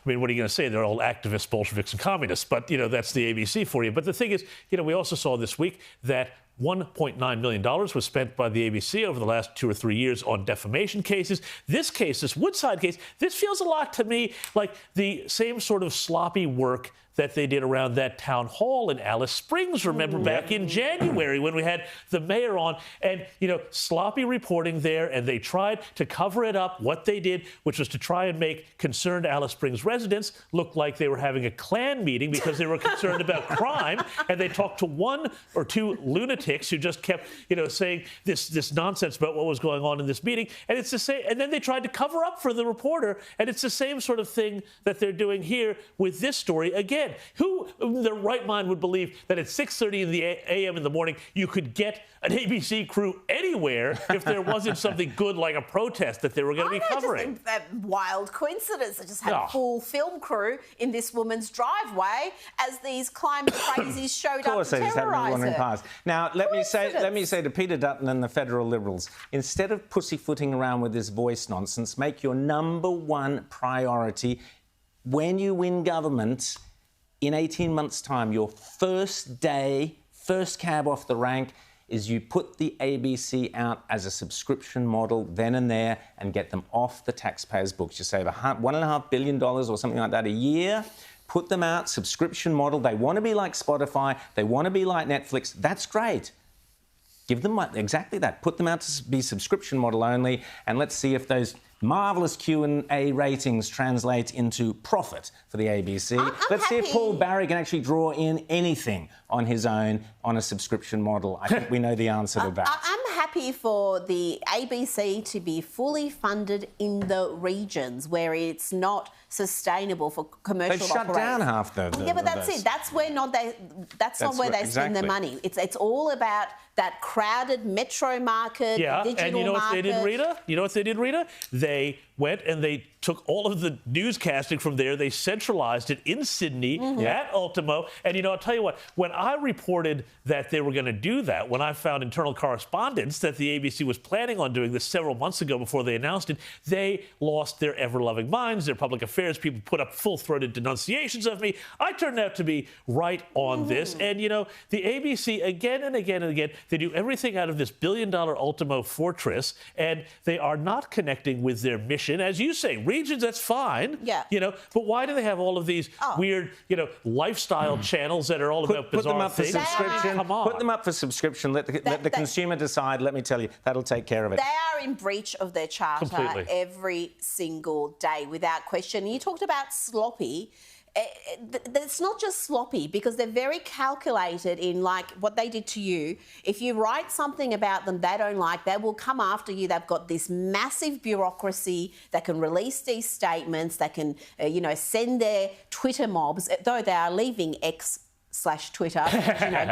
I mean, what are you going to say? They're all activists, Bolsheviks, and communists. But, that's the ABC for you. But the thing is, we also saw this week that $1.9 million was spent by the ABC over the last 2 or 3 years on defamation cases. This case, this Woodside case, this feels a lot to me like the same sort of sloppy work that they did around that town hall in Alice Springs, remember, back in January when we had the mayor on, and, sloppy reporting there, and they tried to cover it up. What they did, which was to try and make concerned Alice Springs residents look like they were having a Klan meeting because they were concerned about crime, and they talked to 1 or 2 lunatics who just kept, saying this nonsense about what was going on in this meeting, and it's the same, and then they tried to cover up for the reporter, and it's the same sort of thing that they're doing here with this story. Again, who in their right mind would believe that at 6:30 in the a.m. in the morning you could get an ABC crew anywhere if there wasn't something good like a protest that they were going to be covering? Just a wild coincidence. I just had a full film crew in this woman's driveway as these climate crazies showed up to terrorise her. Past. Now, let me say to Peter Dutton and the federal Liberals, instead of pussyfooting around with this voice nonsense, make your #1 priority when you win government. In 18 months' time, your first day, first cab off the rank, is you put the ABC out as a subscription model then and there and get them off the taxpayers' books. You save $1.5 billion or something like that a year. Put them out, subscription model. They want to be like Spotify. They want to be like Netflix. That's great. Give them exactly that. Put them out to be subscription model only, and let's see if those marvellous Q&A ratings translate into profit for the ABC. Let's see if Paul Barry can actually draw in anything on his own on a subscription model. I think we know the answer to that. I'm happy for the ABC to be fully funded in the regions where it's not sustainable for commercial They've shut down half the yeah, but that's it. That's where not where they spend their money. It's all about that crowded metro market, digital market. And you know what they did, Rita? You know what they did, Rita? They went and they took all of the newscasting from there. They centralized it in Sydney at Ultimo. And, I'll tell you what, when I reported that they were going to do that, when I found internal correspondence that the ABC was planning on doing this several months ago before they announced it, they lost their ever-loving minds. Their public affairs people put up full-throated denunciations of me. I turned out to be right on this. And, the ABC, again and again and again, they do everything out of this billion-dollar Ultimo fortress, and they are not connecting with their mission. As you say, regions, that's fine. Yeah. But why do they have all of these weird, lifestyle channels that are all about bizarre things? For subscription. Come on. Put them up for subscription. Let the consumer decide. Let me tell you, that'll take care of it. They are in breach of their charter Completely. every single day, without question. You talked about sloppy. It's not just sloppy because they're very calculated in like what they did to you. If you write something about them they don't like, they will come after you. They've got this massive bureaucracy that can release these statements, that can, send their Twitter mobs, though they are leaving X/Twitter.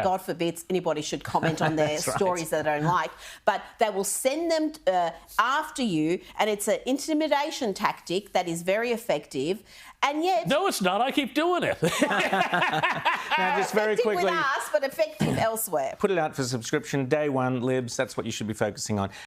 God forbid anybody should comment on their stories that they don't like. But they will send them after you, and it's an intimidation tactic that is very effective. And yet... No, it's not. I keep doing it. Now, just very quickly... Effective with us, but effective elsewhere. Put it out for subscription. Day 1, Libs, that's what you should be focusing on.